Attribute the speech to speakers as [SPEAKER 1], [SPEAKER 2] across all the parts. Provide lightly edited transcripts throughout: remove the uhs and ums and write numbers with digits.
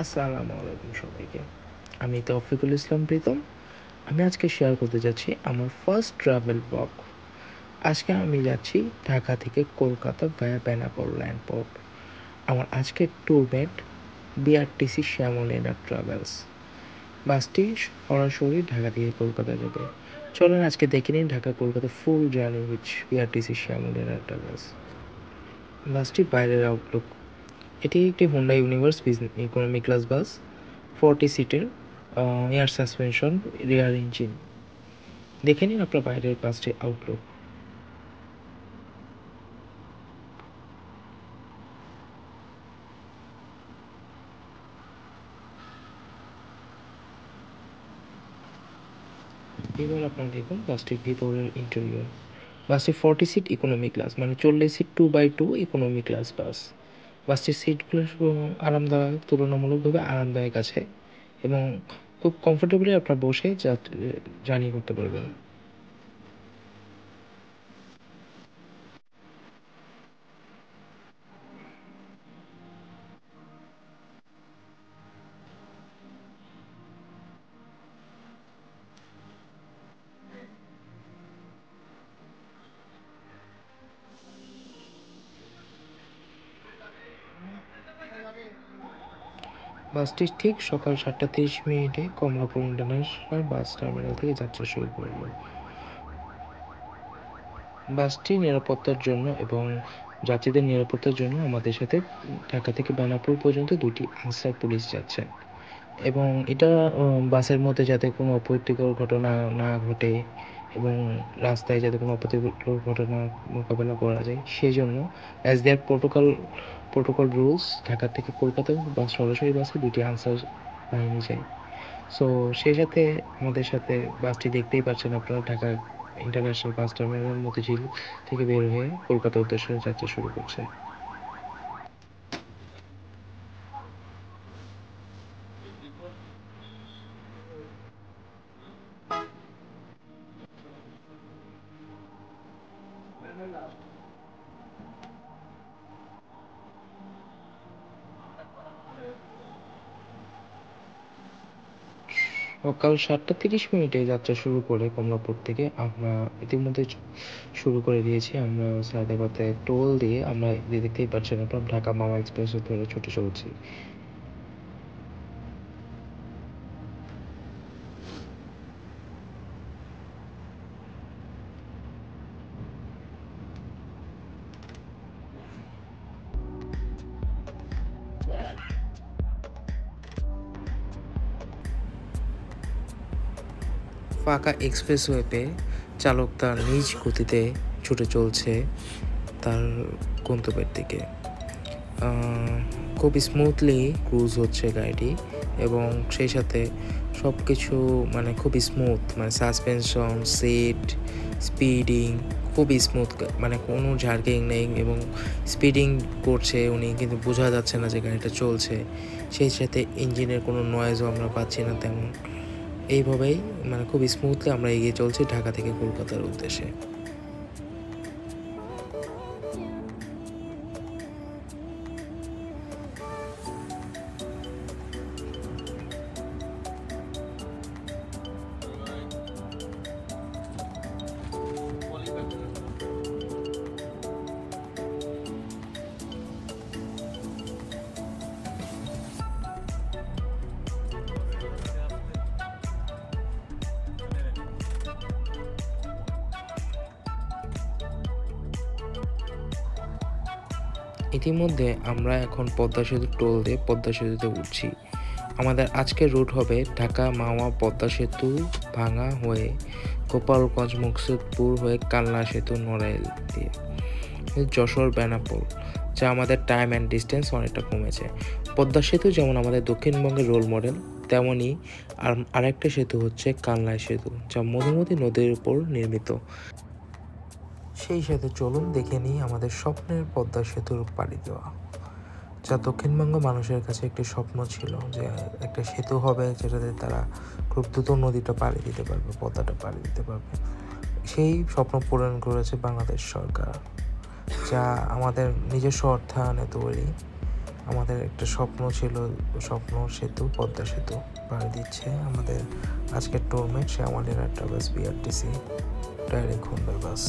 [SPEAKER 1] আসসালামু আলাইকুম সবাইকে। আমি তৌফিকুল ইসলাম প্রীতম। আমি আজকে শেয়ার করতে যাচ্ছি আমার ফার্স্ট ট্রাভেল ব্লগ। আজকে আমি যাচ্ছি ঢাকা থেকে কলকাতা ভায়া বেনাপোল ল্যান্ডপোর্ট। আমার আজকের ট্যুরমেট বিআরটিসি শ্যামলীনা ট্রাভেলস। বাসটি সরাসরি ঢাকা থেকে কলকাতা যাবে। চলুন আজকে দেখে নিন Dhaka Kolkata full journey with BRTC শ্যামলীনা ট্রাভেলস। বাসটির বাইরের আউটলুক। এটি একটি Honda Universe business economy class bus, 40 সিটের, এয়ার সাসপেনশন, রিয়ার ইঞ্জিন। দেখে নিন আপনার বাইরের বাসটির আউটলুক। এবার আপনারা দেখুন বাসটির ভিতরের ইন্টেরিয়র। বাসটি 40 সিট ইকোনমি ক্লাস, মানে 40 সিট 2x2 ইকোনমি ক্লাস বাস। বাসটির সিটগুলো আরামদায়ক, তুলনামূলকভাবে আরামদায়ক আছে এবং খুব কমফোর্টেবলি আপনারা বসে জার্নি করতে পারবেন। বাসটি ঠিক সকাল 7:30 কমলাপুর ইন্টারন্যাশনাল বাস টার্মিনাল থেকে যাত্রা শুরু করবে। বাসটি নিরাপত্তার জন্য এবং যাত্রীদের নিরাপত্তার জন্য আমাদের সাথে ঢাকা থেকে বেনাপোল পর্যন্ত 2টি আনসার পুলিশ যাচ্ছে এবং এটা বাসের মধ্যে যাতে কোনো অপ্রীতিকর ঘটনা না ঘটে এবং রাস্তায় যাতে কোনো অপ্রীতিকর ঘটনা মোকাবেলা করা যায় সেই জন্য অ্যাজ দেয়ার প্রোটোকল রুলস ঢাকা থেকে কলকাতা বাস সরাসরি বাসে 2টি আনসার বাহিনী যায়। সো সেই সাথে আমাদের সাথে বাসটি দেখতেই পাচ্ছেন আপনারা Dhaka international bus terminal Motijheel থেকে বের হয়ে কলকাতার উদ্দেশ্যে যাত্রা শুরু করছে। সকাল 7:30 যাত্রা শুরু করে কমলাপুর থেকে আমরা ইতিমধ্যে শুরু করে দিয়েছি। আমরা সায়দাবাদে টোল দিয়ে আমরা দেখতেই পাচ্ছেন আপনার ঢাকা মাওয়া এক্সপ্রেস ধরে ছুটে চলছি। ফাঁকা এক্সপ্রেসওয়েতে চালক তার নিজ গতিতে ছুটে চলছে তার গন্তব্যের দিকে। খুব স্মুথলি ক্রুজ হচ্ছে গাড়িটি এবং সেই সাথে সব কিছু মানে খুবই স্মুথ, মানে সাসপেনশন, সিট, স্পিডিং খুবই স্মুথ, মানে কোনো জার্কিং নেই এবং স্পিডিং করছে উনি কিন্তু বোঝা যাচ্ছে না যে গাড়িটা চলছে। সেই সাথে ইঞ্জিনের কোনো নয়েজও আমরা পাচ্ছি না তেমন। এইভাবেই মানে খুব স্মুথলি আমরা এগিয়ে চলছি ঢাকা থেকে কলকাতার উদ্দেশ্যে। ইতিমধ্যে আমরা এখন পদ্মা সেতু টোল দিয়ে পদ্মা সেতুতে উঠছি। আমাদের আজকের রুট হবে ঢাকা মাওয়া পদ্মা সেতু ভাঙা হয়ে গোপালগঞ্জ মুকসুদপুর হয়ে কালনা সেতু নড়াইল দিয়ে যশোর বেনাপোল, যা আমাদের টাইম অ্যান্ড ডিস্টেন্স অনেকটা কমেছে। পদ্মা সেতু যেমন আমাদের দক্ষিণবঙ্গের রোল মডেল, তেমনই আরেকটা সেতু হচ্ছে কালনাই সেতু, যা মধুমতি নদীর উপর নির্মিত। সেই সাথে চলুন দেখে নিই আমাদের স্বপ্নের পদ্মা সেতুর পাড়ি দেওয়া, যা দক্ষিণবঙ্গ মানুষের কাছে একটি স্বপ্ন ছিল যে একটা সেতু হবে যেটাতে তারা খুব দ্রুত নদীটা পাড়ি দিতে পারবে, পদ্মাটা পাড়ি দিতে পারবে। সেই স্বপ্ন পূরণ করেছে বাংলাদেশ সরকার, যা আমাদের নিজস্ব অর্থায়নে তৈরি আমাদের একটা স্বপ্ন ছিল, স্বপ্ন সেতু পদ্মা সেতু পাড়ি দিচ্ছে আমাদের আজকের ট্যুরমেট শ্যামলীরা ট্রাভেলস বিআরটিসি ডাইরেক্ট খুলনার বাস।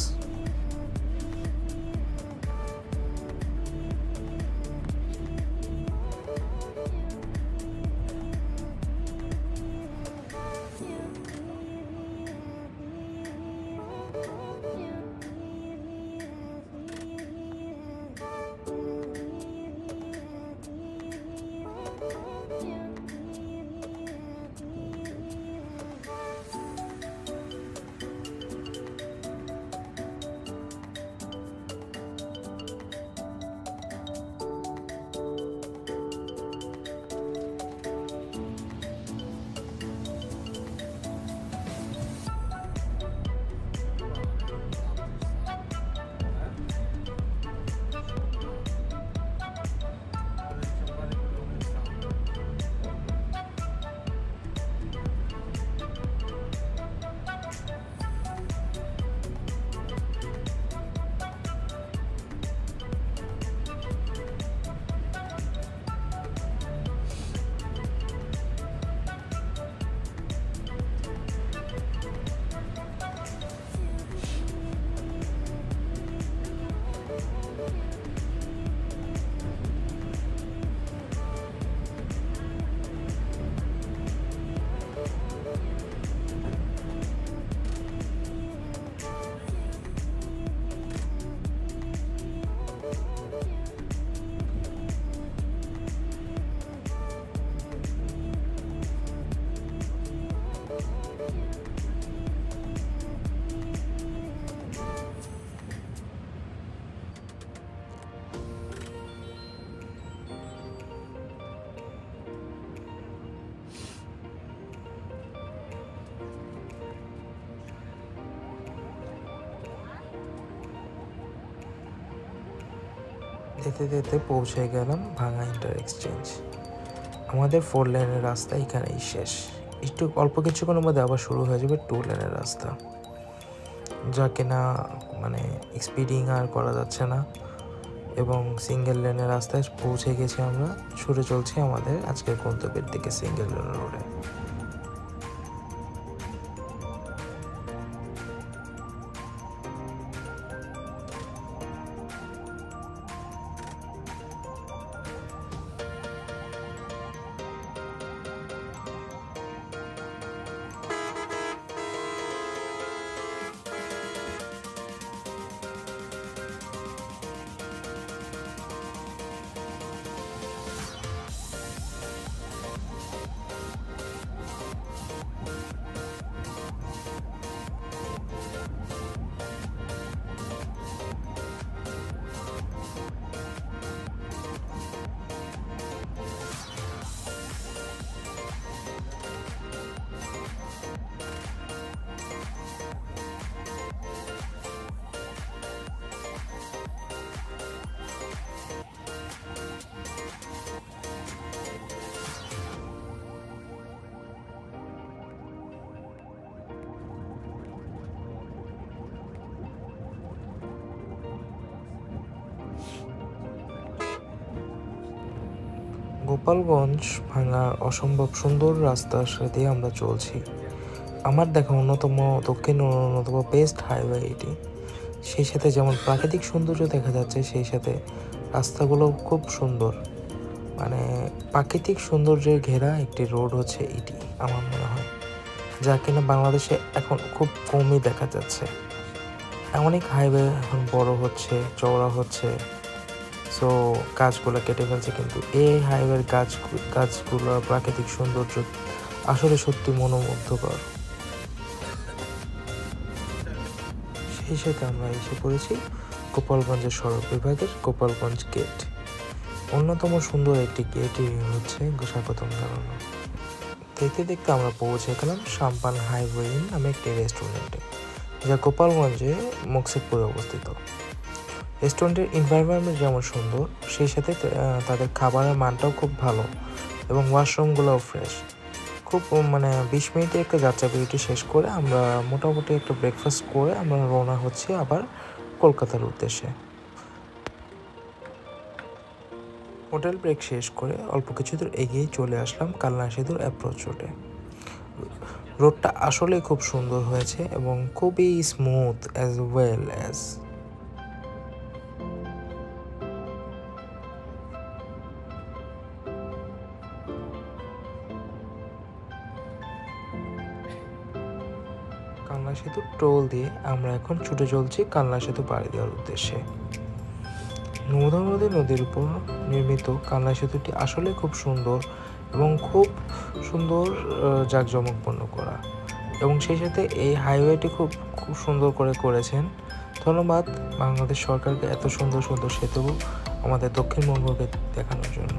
[SPEAKER 1] যেতে যেতে পৌঁছে গেলাম ভাঙা ইন্টার এক্সচেঞ্জ। আমাদের 4 লেনের রাস্তা এখানেই শেষ। একটু অল্প কিছুক্ষণের মধ্যে আবার শুরু হয়ে যাবে 2 লেনের রাস্তা, যা কিনা মানে স্পিডিং আর করা যাচ্ছে না, এবং সিঙ্গেল লেনের রাস্তায় পৌঁছে গেছি আমরা। ছুটে চলছি আমাদের আজকের গন্তব্যের দিকে সিঙ্গেল লেন রোডে। গোপালগঞ্জ ভাঙার অসম্ভব সুন্দর রাস্তার সাথে আমরা চলছি। আমার দেখা দক্ষিণ অন্যতম বেস্ট হাইওয়ে এটি। সেই সাথে যেমন প্রাকৃতিক সৌন্দর্য দেখা যাচ্ছে, সেই সাথে রাস্তাগুলো খুব সুন্দর, মানে প্রাকৃতিক সৌন্দর্যের ঘেরা একটি রোড হচ্ছে এটি আমার মনে হয়, যা কিনা বাংলাদেশে এখন খুব কমই দেখা যাচ্ছে। অনেক হাইওয়ে এখন বড় হচ্ছে, চওড়া হচ্ছে, সো গাছগুলো কেটে ফেলছে, কিন্তু এই হাইওয়ের গাছগুলো প্রাকৃতিক সৌন্দর্য আসলে সত্যি মনোমুগ্ধকর। সেই সাথে আমরা এসে পড়েছি গোপালগঞ্জের সড়ক বিভাগের গোপালগঞ্জ গেট। অন্যতম সুন্দর একটি গেটই হচ্ছে স্বাগতম জানানো। দেখতে দেখতে আমরা পৌঁছে গেলাম সাম্পান হাইওয়ে ইন নামে একটি রেস্টুরেন্টে, যা গোপালগঞ্জে মকসিদপুরে অবস্থিত। রেস্টুরেন্টের এনভায়রনমেন্ট যেমন সুন্দর, সেই সাথে তাদের খাবারের মানটাও খুব ভালো এবং ওয়াশরুমগুলোও ফ্রেশ। খুব 20 মিনিটে একটা যাত্রা বিরতি শেষ করে আমরা মোটামুটি একটা ব্রেকফাস্ট করে আমরা রওনা হচ্ছি আবার কলকাতার উদ্দেশ্যে। হোটেল ব্রেক শেষ করে অল্প কিছু দূর এগিয়ে চলে আসলাম কালনা সেতুর অ্যাপ্রোচ রোডে। রোডটা আসলে খুব সুন্দর হয়েছে এবং খুবই smooth as well as. Kalna সেতু টোল দিয়ে আমরা এখন ছুটে চলছি কালনা সেতু পাড়ি দেওয়ার উদ্দেশ্যে। নর্মদা নদীর উপর নির্মিত কালনা সেতুটি আসলে খুব সুন্দর এবং খুব সুন্দর জাঁকজমকপূর্ণ করা, এবং সেই সাথে এই হাইওয়েটি খুব সুন্দর করে করেছেন। ধন্যবাদ বাংলাদেশ সরকারকে এত সুন্দর সুন্দর সেতু আমাদের দক্ষিণবঙ্গকে দেখানোর জন্য।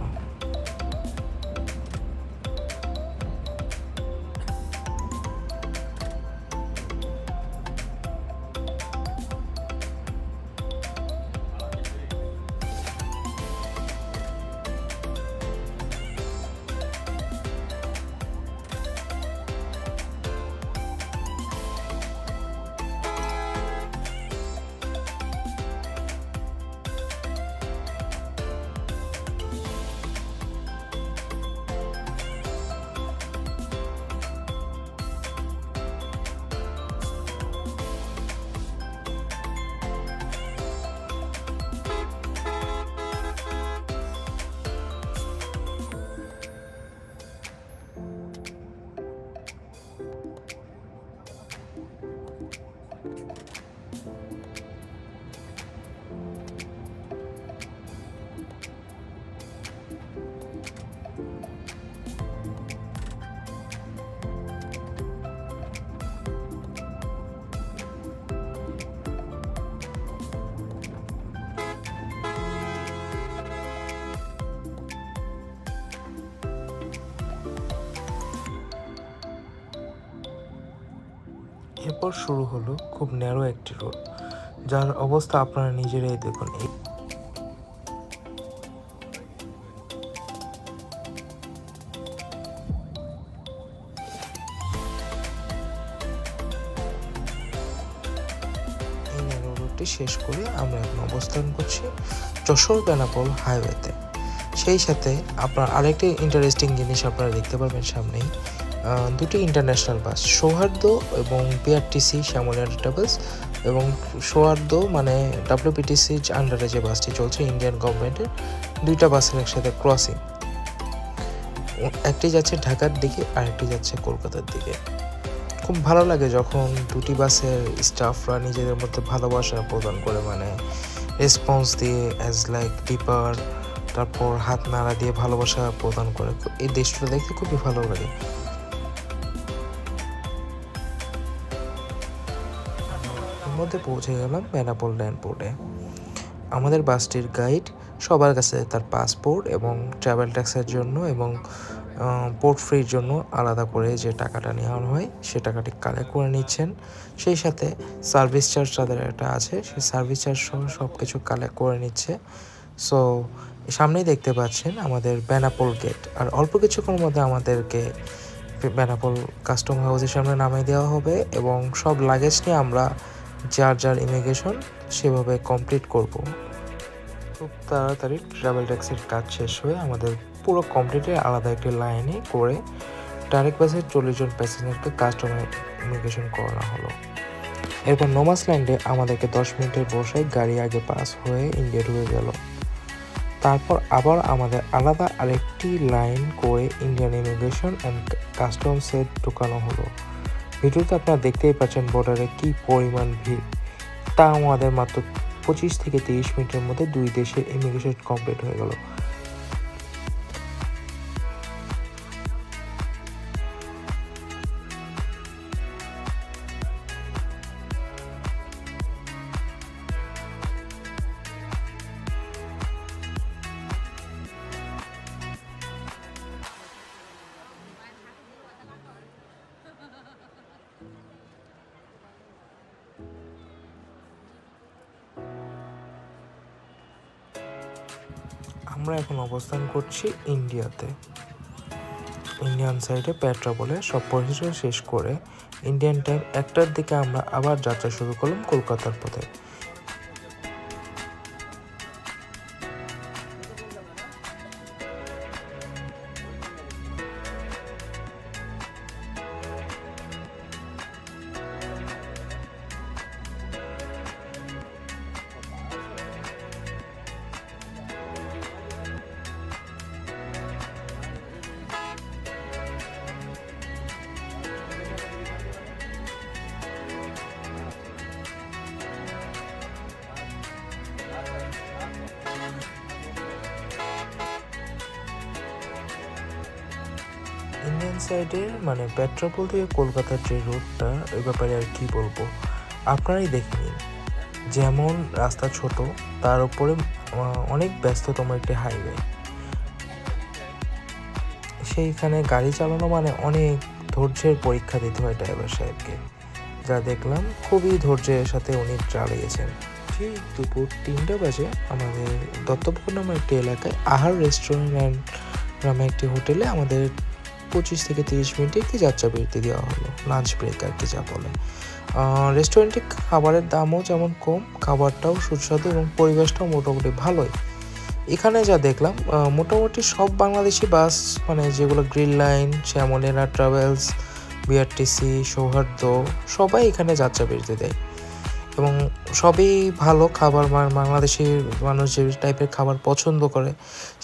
[SPEAKER 1] এরপর শুরু হলো খুব ন্যারো একটি রোড, যার অবস্থা আপনারা নিজেরাই দেখুন। এই ন্যারো রোডটি শেষ করে আমরা এখন অবস্থান করছি যশোর বেনাপোল হাইওয়েতে। সেই সাথে আপনার আরেকটি ইন্টারেস্টিং জিনিস আপনারা দেখতে পারবেন সামনেই, দুটি ইন্টারন্যাশনাল বাস, সৌহার্দ্য এবং বিআরটিসি শ্যামলী ট্রাভেলস, এবং সৌহার্দ্য মানে ডাব্লিউপিটিসি আন্ডারে যে বাসটি চলছে ইন্ডিয়ান গভর্নমেন্টের, দুইটা বাসের একসাথে ক্রসিং। একটি যাচ্ছে ঢাকার দিকে, আরেকটি যাচ্ছে কলকাতার দিকে। খুব ভালো লাগে যখন দুটি বাসের স্টাফরা নিজেদের মধ্যে ভালোবাসা প্রদান করে, মানে রেসপন্স দিয়ে অ্যাজ লাইক ডিপার, তারপর হাত নাড়া দিয়ে ভালোবাসা প্রদান করে। এই দৃশ্যটা দেখতে খুবই ভালো লাগে। মধ্যে পৌঁছে গেলাম বেনাপোল এয়ারপোর্টে। আমাদের বাসটির গাইড সবার কাছে তার পাসপোর্ট এবং ট্রাভেল ট্যাক্সের জন্য এবং পোর্ট ফ্রির জন্য আলাদা করে যে টাকাটা নেওয়া হয় সে টাকাটি কালেক্ট করে নিচ্ছেন। সেই সাথে সার্ভিস চার্জ তাদের একটা আছে, সেই সার্ভিস চার্জ সহ সব কিছু কালেক্ট করে নিচ্ছে। সো সামনেই দেখতে পাচ্ছেন আমাদের বেনাপোল গেট, আর অল্প কিছুক্ষণের মধ্যে আমাদেরকে বেনাপোল কাস্টম হাউসের সামনে নামিয়ে দেওয়া হবে এবং সব লাগেজ নিয়ে আমরা যার যার ইমিগ্রেশন সেভাবে কমপ্লিট করব। খুব তাড়াতাড়ি ট্রাভেল ট্যাক্সির কাজ শেষ হয়ে আমাদের পুরো কমপ্লিটে আলাদা একটি লাইনে করে ডাইরেক্ট বাসের 40 জন প্যাসেঞ্জারকে কাস্টমার ইমিগ্রেশন করানো হলো। এরপর নোমাস ল্যান্ডে আমাদেরকে 10 মিনিটের বসায় গাড়ি আগে পাস হয়ে ইন্ডিয়া ঢুকে গেল। তারপর আবার আমাদের আলাদা আরেকটি লাইন করে ইন্ডিয়ান ইমিগ্রেশন অ্যান্ড কাস্টমসে ঢুকানো হলো। ভিডিওতে আপনারা দেখতেই পাচ্ছেন বর্ডারে কি পরিমাণ ভিড়। তা আমাদের মাত্র 25 থেকে 30 মিনিটের মধ্যে দুই দেশের ইমিগ্রেশন কমপ্লিট হয়ে গেল। আমরা এখন অবস্থান করছি ইন্ডিয়াতে। ইন্ডিয়ান সাইডে পেট্রাপোলে সব পরিষেবা শেষ করে ইন্ডিয়ান টাইম 1টার দিকে আমরা আবার যাত্রা শুরু করলাম কলকাতার পথে। সাইডের মানে পেট্রাপোল থেকে কলকাতার যে রোডটা এই ব্যাপারে আর কি বলবো, আপনারাই দেখে নিন। যেমন রাস্তা ছোট, তার উপরে অনেক ব্যস্ততম একটি হাইওয়ে। সেইখানে গাড়ি চালানো মানে অনেক ধৈর্যের পরীক্ষা দিতে হয় ড্রাইভার সাহেবকে, যা দেখলাম খুবই ধৈর্যের সাথে উনি চালিয়েছেন। ঠিক দুপুর 3টা বাজে আমাদের দত্তপুকুর নামে একটি এলাকায় আহার রেস্টুরেন্ট নামে একটি হোটেলে আমাদের 25 থেকে 30 মিনিটে একটি যাত্রা বিরতি দেওয়া হলো, লাঞ্চ ব্রেক আর কি যা বলে। রেস্টুরেন্টে খাবারের দামও যেমন কম, খাবারটাও সুস্বাদু এবং পরিবেশটাও মোটামুটি ভালোই। এখানে যা দেখলাম মোটামুটি সব বাংলাদেশি বাস, মানে যেগুলো গ্রিন লাইন, শ্যামলীনা ট্রাভেলস, বিআরটিসি, সৌহার্দ্য, সবাই এখানে যাত্রা বিরতি দেয় এবং সবই ভালো খাবার। বাংলাদেশি মানুষ যে টাইপের খাবার পছন্দ করে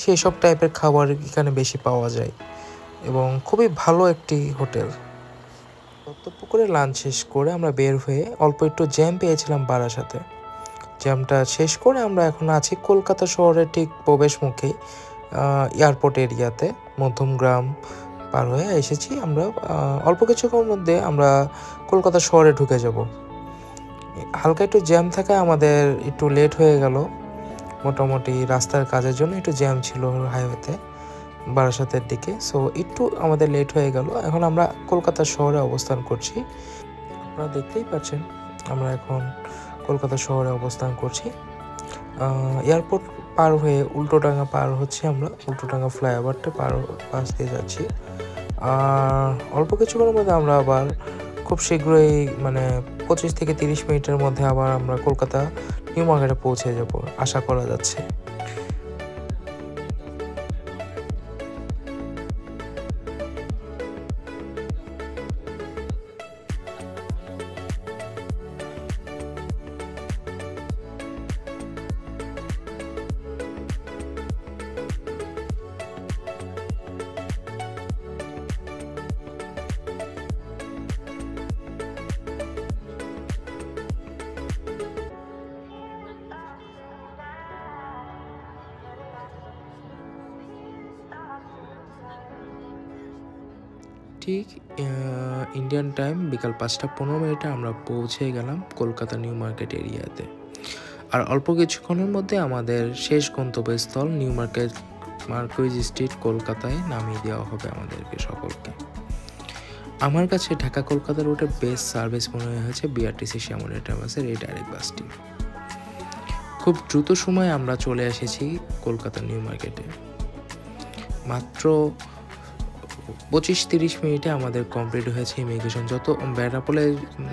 [SPEAKER 1] সেই সব টাইপের খাবার এখানে বেশি পাওয়া যায় এবং খুবই ভালো একটি হোটেল। দত্তপুকুরে লাঞ্চ শেষ করে আমরা বের হয়ে অল্প একটু জ্যাম পেয়েছিলাম বারাসাতে। জ্যামটা শেষ করে আমরা এখন আছি কলকাতা শহরের ঠিক প্রবেশ মুখেই এয়ারপোর্ট এরিয়াতে, মধ্যমগ্রাম পার হয়ে এসেছি আমরা। অল্প কিছুক্ষণের মধ্যে আমরা কলকাতা শহরে ঢুকে যাব। হালকা একটু জ্যাম থাকায় আমাদের একটু লেট হয়ে গেল, মোটামুটি রাস্তার কাজের জন্য একটু জ্যাম ছিল হাইওয়েতে বারাসাতের দিকে, সো একটু আমাদের লেট হয়ে গেল। এখন আমরা কলকাতা শহরে অবস্থান করছি, আপনারা দেখতেই পাচ্ছেন আমরা এখন কলকাতা শহরে অবস্থান করছি। এয়ারপোর্ট পার হয়ে উল্টোডাঙ্গা পার হচ্ছে, আমরা উল্টোডাঙ্গা ফ্লাইওভারটা পাশ দিয়ে যাচ্ছি। আর অল্প কিছুক্ষণের মধ্যে আমরা আবার খুব শীঘ্রই মানে 25 থেকে 30 মিনিটের মধ্যে আবার আমরা কলকাতা নিউ মার্কেটে পৌঁছে যাব আশা করা যাচ্ছে। ঠিক ইন্ডিয়ান টাইম বিকাল 5:15 আমরা পৌঁছে গেলাম কলকাতা নিউ মার্কেট এরিয়াতে। আর অল্প কিছুক্ষণের মধ্যে আমাদের শেষ গন্তব্যস্থল নিউ মার্কেট মার্কুইজ স্ট্রিট কলকাতায় নামিয়ে দেওয়া হবে আমাদেরকে সকলকে। আমার কাছে ঢাকা কলকাতা রুটের বেস্ট সার্ভিস মনে হয়েছে বিআরটিসি শ্যামলীনা ট্রাভেলসের এই ডাইরেক্ট বাসটি। খুব দ্রুত সময়ে আমরা চলে এসেছি কলকাতা নিউ মার্কেটে। মাত্র 25-30 মিনিটে আমাদের কমপ্লিট হয়েছে ইমিগ্রেশন। যত বেনাপোলে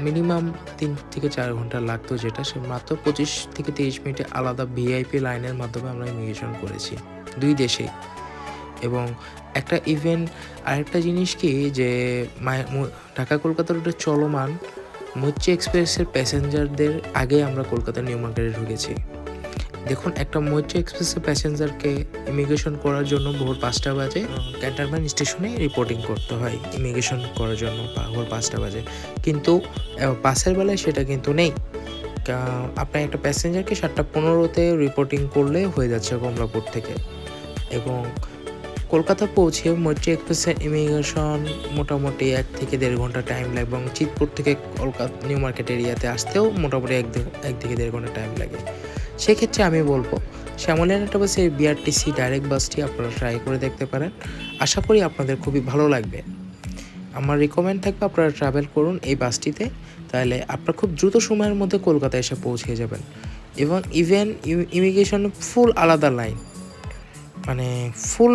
[SPEAKER 1] মিনিমাম 3 থেকে 4 ঘন্টা লাগতো, যেটা সে মাত্র 25 থেকে 30 মিনিটে আলাদা ভিআইপি লাইনের মাধ্যমে আমরা ইমিগ্রেশন করেছি দুই দেশে। এবং একটা ইভেন্ট আরেকটা জিনিস কি যে ঢাকা কলকাতা রুটে চলমান মৈত্রী এক্সপ্রেসের প্যাসেঞ্জারদের আগে আমরা কলকাতা নিউ মার্কেটে ঢুকেছি। দেখুন, একটা মৈত্রী এক্সপ্রেসের প্যাসেঞ্জারকে ইমিগ্রেশন করার জন্য ভোর 5টা বাজে ক্যান্টনমেন্ট স্টেশনে রিপোর্টিং করতে হয় ইমিগ্রেশন করার জন্য ভোর 5টা বাজে, কিন্তু বাসের বেলায় সেটা কিন্তু নেই। আপনার একটা প্যাসেঞ্জারকে 7:15-তে রিপোর্টিং করলে হয়ে যাচ্ছে কমলাপুর থেকে। এবং কলকাতা পৌঁছে মৈত্রী এক্সপ্রেসের ইমিগ্রেশন মোটামুটি 1 থেকে 1.5 ঘন্টা টাইম লাগে এবং চিতপুর থেকে কলকাতা নিউ মার্কেট এরিয়াতে আসতেও মোটামুটি 1 থেকে 1.5 ঘন্টা টাইম লাগে। সেক্ষেত্রে আমি বলবো শ্যামলীনা ট্রাভেলসের বিআরটিসি ডাইরেক্ট বাসটি আপনারা ট্রাই করে দেখতে পারেন। আশা করি আপনাদের খুবই ভালো লাগবে। আমার রিকমেন্ড থাকবে আপনারা ট্রাভেল করুন এই বাসটিতে, তাহলে আপনারা খুব দ্রুত সময়ের মধ্যে কলকাতায় এসে পৌঁছে যাবেন। এবং ইভেন ইমিগ্রেশন ফুল আলাদা লাইন, মানে ফুল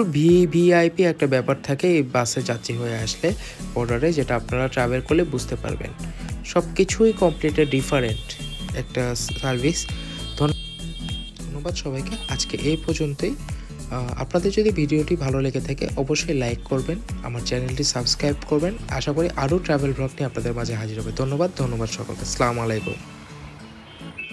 [SPEAKER 1] ভিআইপি একটা ব্যাপার থাকে এই বাসে যাত্রী হয়ে আসলে বর্ডারে, যেটা আপনারা ট্রাভেল করলে বুঝতে পারবেন। সব কিছুই কমপ্লিটলি ডিফারেন্ট একটা সার্ভিস। ধন্যবাদ সবাইকে, আজকে এই পর্যন্তই। আপনাদের যদি ভিডিওটি ভালো লেগে থাকে অবশ্যই লাইক করবেন, আমার চ্যানেলটি সাবস্ক্রাইব করবেন। আশা করি আরও ট্রাভেল ব্লগ নিয়ে আপনাদের মাঝে হাজির হবে। ধন্যবাদ সকলকে। আসসালামু আলাইকুম।